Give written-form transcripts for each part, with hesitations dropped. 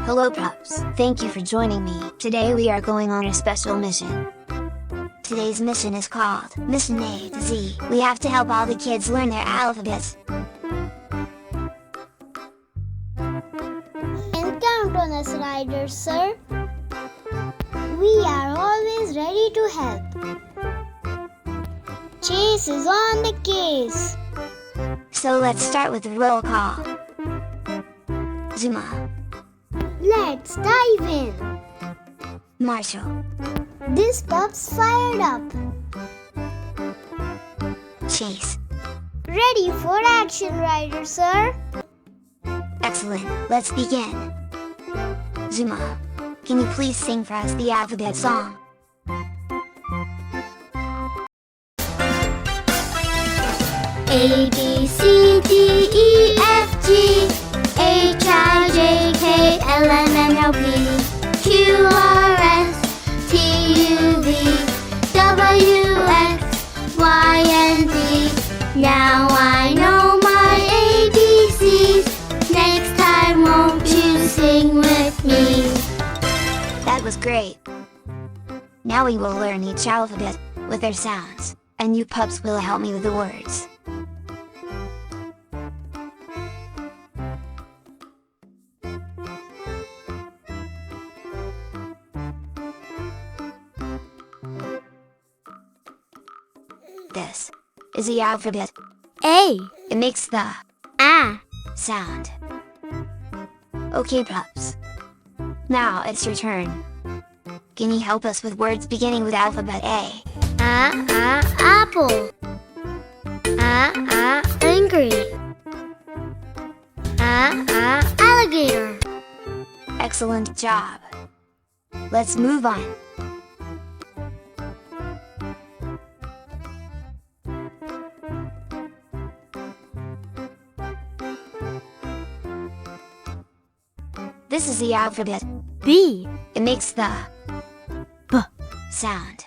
Hello pups, thank you for joining me. Today we are going on a special mission. Today's mission is called Mission A to Z. We have to help all the kids learn their alphabets. And count on us, riders, sir. We are always ready to help. Chase is on the case. So let's start with the roll call. Zuma. Let's dive in. Marshall. This pup's fired up. Chase. Ready for action, rider, sir. Excellent, let's begin. Zuma, can you please sing for us the alphabet song? A, B, C, D, E, F, G, H, I, J, K, L, M, N, O, P, Q, R, S, T, U, V, W, X, Y, and Z. Now I know my ABCs. Next time, won't you sing with me? That was great! Now we will learn each alphabet with their sounds, and you pups will help me with the words. This is the alphabet. A, It makes the A, sound. Okay pups. Now it's your turn. Can you help us with words beginning with alphabet A? apple. Angry. Alligator. Excellent job. Let's move on. This is the alphabet. B, It makes the B, sound.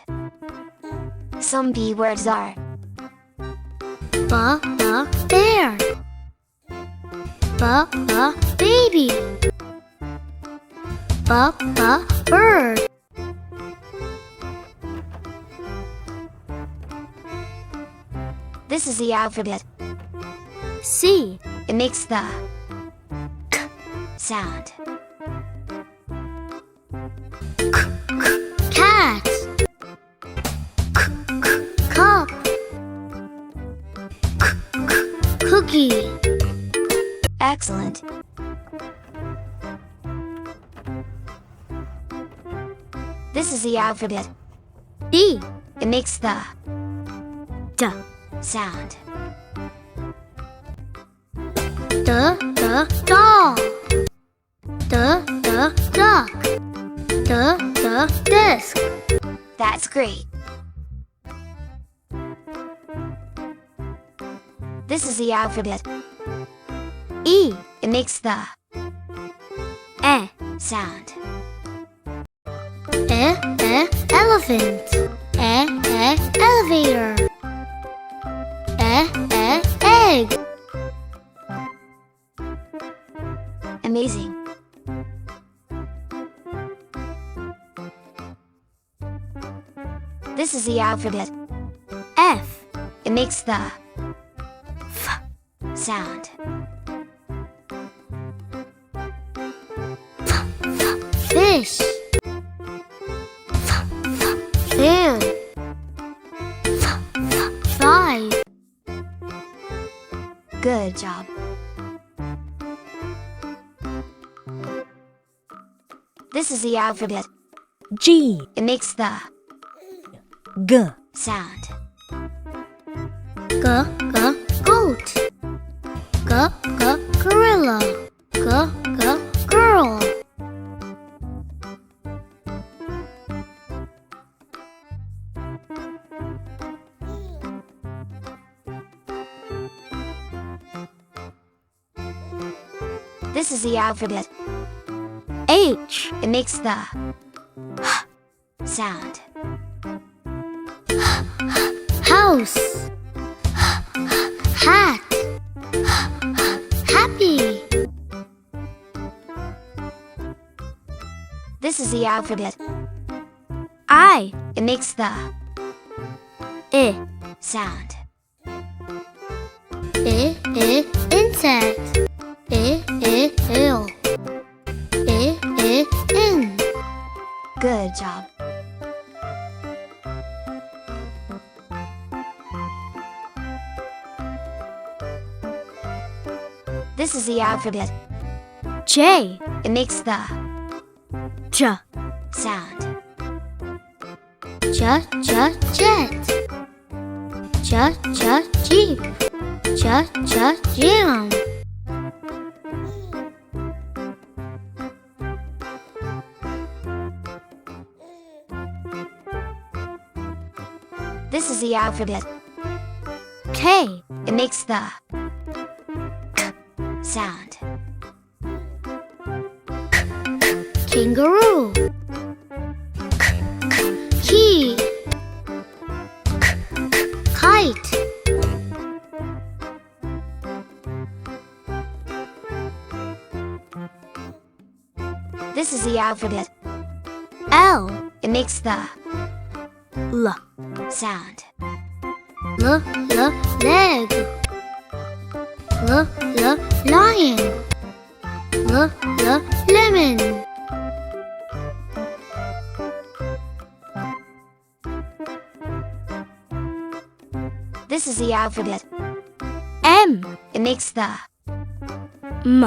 Some B words are bear. Baby. Bird. This is the alphabet. C, It makes the K sound. cat. Cup. Cookie. Excellent. This is the alphabet. D, It makes the D. sound. Doll. Duck. Desk. That's great. This is the alphabet. E, It makes the sound. Elephant. Elevator. Egg. Amazing. This is the alphabet. F, It makes the sound. fish. Fan. 5, Good job. This is the alphabet. G, It makes the G, sound. Goat. Gorilla. Girl. This is the alphabet. H, It makes the sound. house. Hat. Happy. This is the alphabet. I, It makes the sound. Insect. Ill. In. Good job. This is the alphabet. J, It makes the J, sound. Jet. Jeep. Jam. This is the alphabet. K, It makes the sound. Kangaroo. Key. Kite. This is the alphabet. L, It makes the L, sound. Leg. Lion. Lemon. This is the alphabet. M, It makes the M,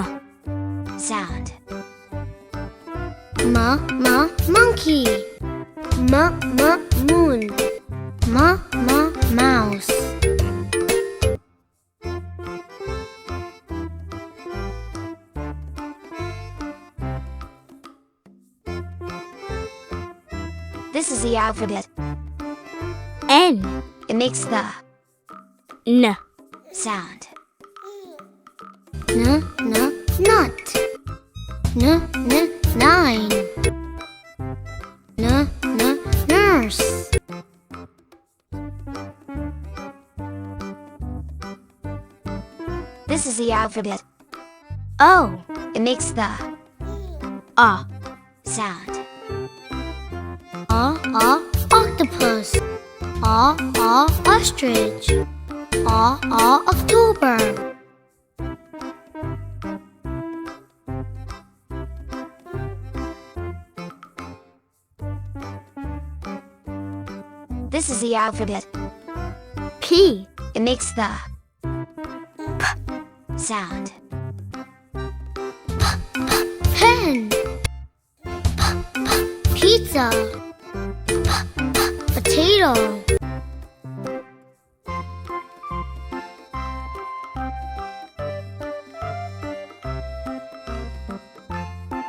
sound. Monkey. Moon. Mouse. This is the alphabet. N, It makes the N, sound. Nut. Nine. Nurse. This is the alphabet. O, It makes the A, sound. Octopus. Ostrich. October. This is the alphabet. P, It makes the sound. Pen. Pizza. Potato.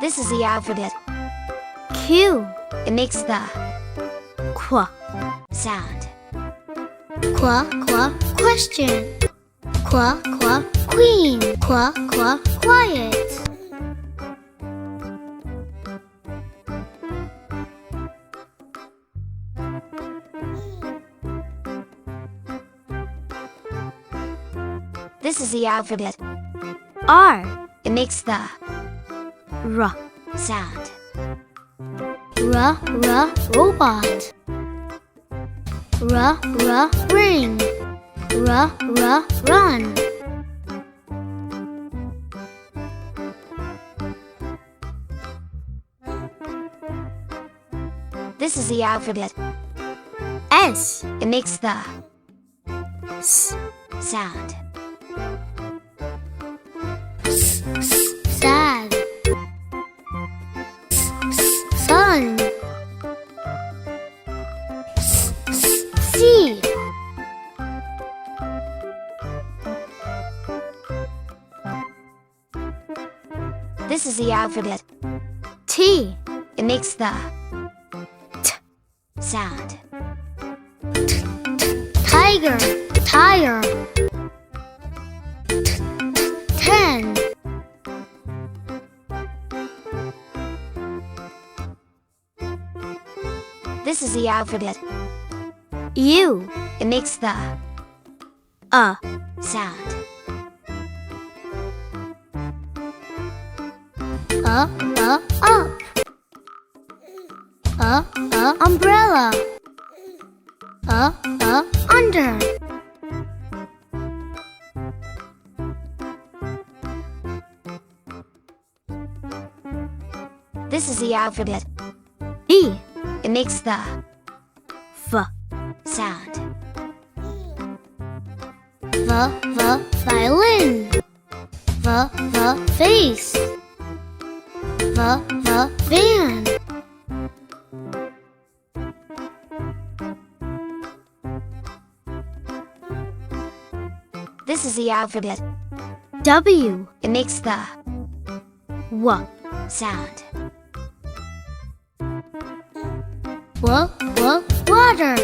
This is the alphabet. Q, It makes the Qu, sound. Question. Queen. Quiet. This is the alphabet. R, It makes the R, sound. Robot. Ring. Run. This is the alphabet. S, It makes the S, sound. Sad. Sun. Sea. This is the alphabet. T, It makes the T, sound. Tiger. Tire. 10. This is the alphabet. U, It makes the sound. Up. umbrella. Under. This is the alphabet. E. It makes the V. sound. Violin. Face. Van. This is the alphabet. W. It makes the W. sound. Water.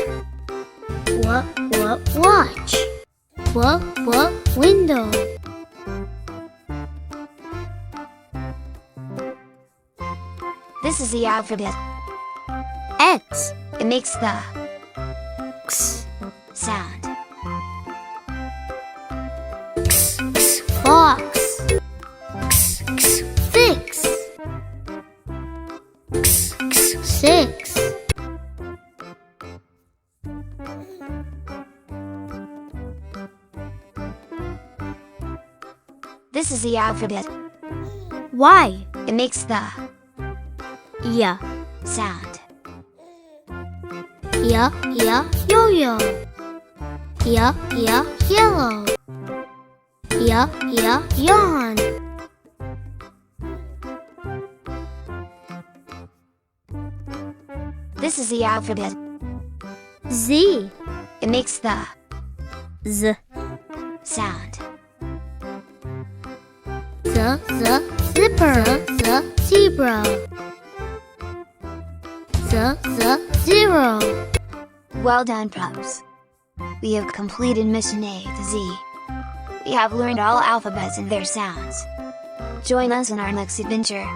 Watch. Window. This is the alphabet. X. It makes the X. sound. Fox. Fix. Six. This is the alphabet. Y. It makes the Yeah. sound. Yo-yo. Yellow. Yawn. This is the alphabet. Z. It makes the Z. sound. Zipper. Zebra. Zero. Well done, pups. We have completed mission A to Z. We have learned all alphabets and their sounds. Join us in our next adventure.